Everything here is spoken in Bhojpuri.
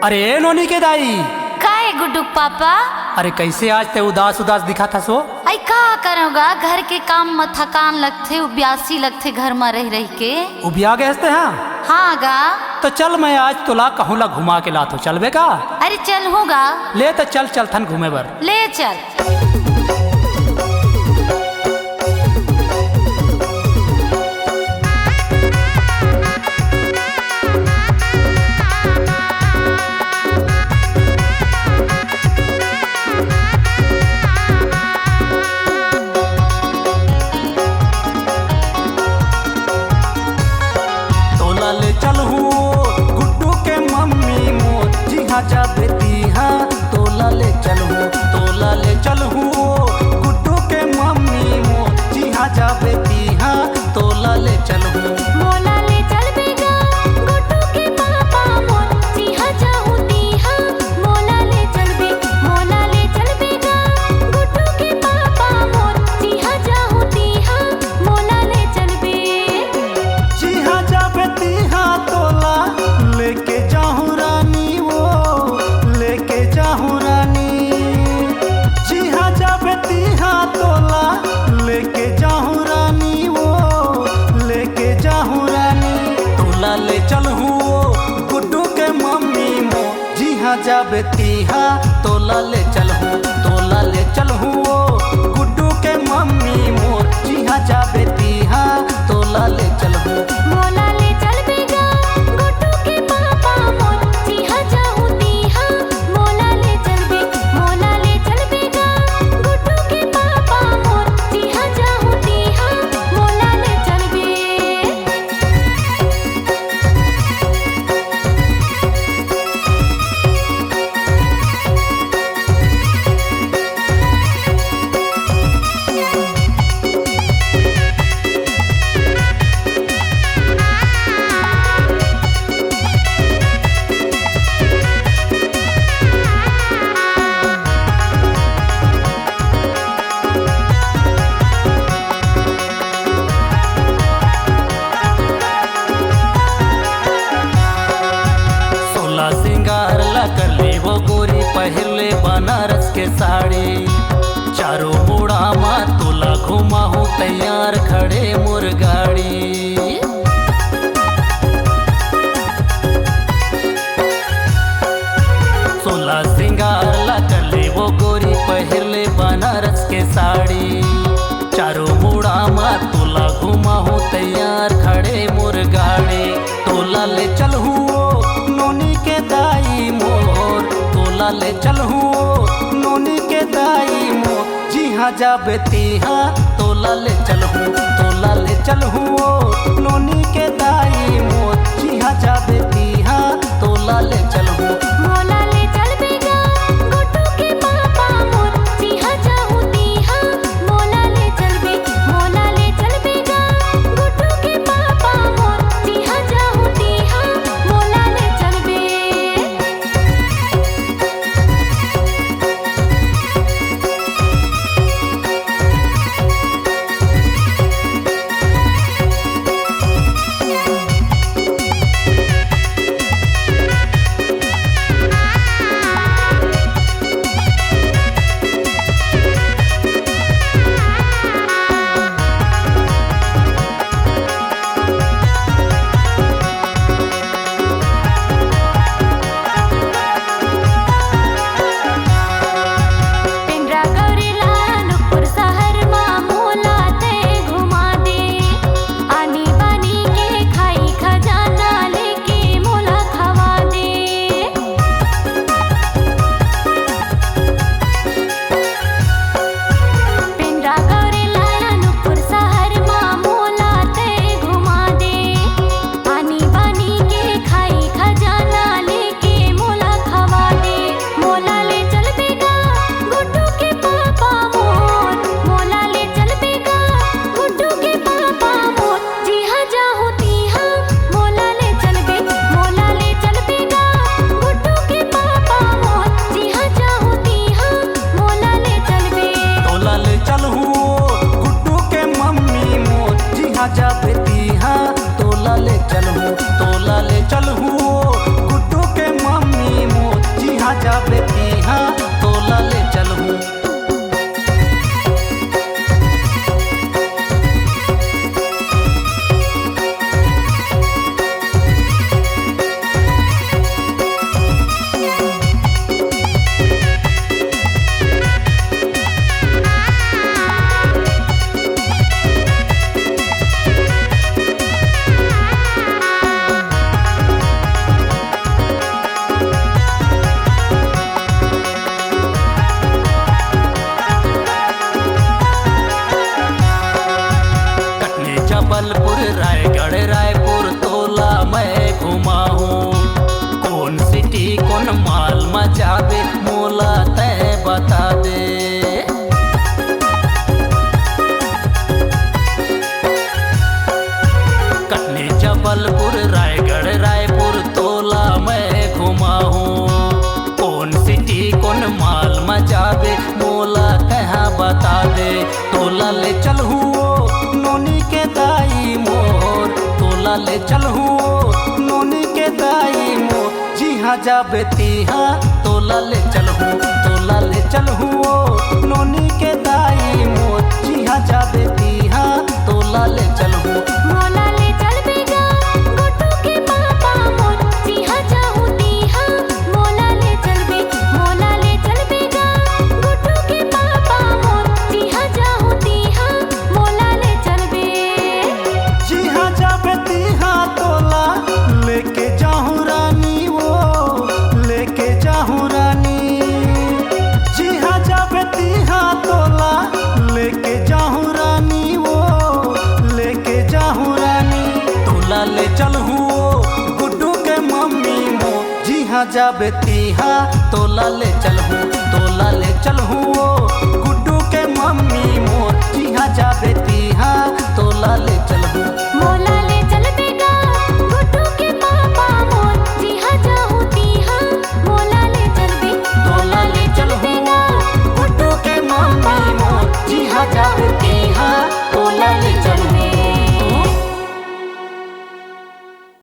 अरे नोनी के दाई काहे गुड्डू पापा। अरे कैसे आज ते उदास उदास दिखा था सो। आई का करोगा, घर के काम में थकान लगथे, उब्यासी लगथे घर में रह रह के। उबिया गए हंसते हाँ। हाँ गा। तो चल मैं आज तोला कहूँ ला घुमा के लातो, चलबे का? अरे चल होगा। ले तो चल चल थन घूमे बर। ले चल। जा बेटी हाँ तोला ले चलूँ, तोला ले चलूँ गुड्डू के मम्मी मो जी हाँ जा बेटी हाँ तोला ले चलूँ। मोला ले चल बेगा गुड्डू के पापा मोर जी हाँ जाऊँ दी हाँ। मोला ले चल बेगा गुड्डू के पापा मोर जी हाँ जाऊँ दी हाँ। मोला ले चल बे जी हाँ जा बेटी हाँ तोला लेके जाऊँ रानी ले चलूँ गुड्डू के मम्मी मो जी हाँ जा बेटी हाँ तोला ले चलूँ, तोला ले चलूँ गुड्डू के मम्मी मो जी हाँ जा बेटी हाँ तोला ले चलूँ। मोला ले चल बेगा गुड्डू के पापा मोर जी हाँ जाऊँ दी हाँ। मोला ले चल बेगा गुड्डू के पापा मोर जी हाँ जाऊँ दी हाँ। मोला ले चल बे पहले बनारस के साड़ी चारों बूढ़ा माँ तोला घुमा हूँ तैयार खड़े मोर गाड़ी। सोला सिंगार ला कर ले वो गोरी पहले बनारस के साड़ी चारों बूढ़ा माँ तोला घुमा हूँ तैयार खड़े मोर गाड़ी। तोला ले चलूँ नोनी के दाई मोर, तोला ले चलूँ नोनी के दाई मो जी हाँ जा बेटी हाँ तोला ले चलूँ, तोला ले चलूँ नोनी के दाई मो जी हाँ जा बेटी हाँ तोला ले चलूँ। मोला ले चल बेगा गुड्डू के पापा मोर जी हाँ जाऊँ दी हाँ। मोला ले चल बेगा गुड्डू के पापा मोर जी हाँ जाऊँ दी हाँ। मोला ले चल बे तोला ले चलूँ गुड्डू के मम्मी जबलपुर रायगढ़ रायपुर तोला मैं घुमा हूँ। कौन सिटी कौन माल मजाबे मोला कहाँ बता दे। तोला ले चल हूँ नोनी के दाई मोर, तोला ले चल हूँ नोनी के दाई मोर। जी हाँ जाबे तीहा तोला ले चल हूँ, तोला ले चल हूँ नोनी के दाई मोर। जी हाँ जाबे तीहा तोला ले चल हूँ। मोला ले चल बेगा गुड्डू के पापा मोर, जी हाँ जाहूँ तीहा मोला ले चल बे। मोला ले चल बेगा गुड्डू के पापा मोर, जी हाँ जाहूँ तीहा मोला ले चल बे। जी हाँ जाबे तीहा तोला लेके जाहूँ रानी वो, लेके जाहूँ रानी। जी हाँ जाबे तीहा तोला लेके जाहूँ रानी वो, लेके जाहूँ रानी। तोला ले चल हूँ गुड्डू के मम्मी मो, जी हाँ जाबे तीहा तोला ले चल हूँ।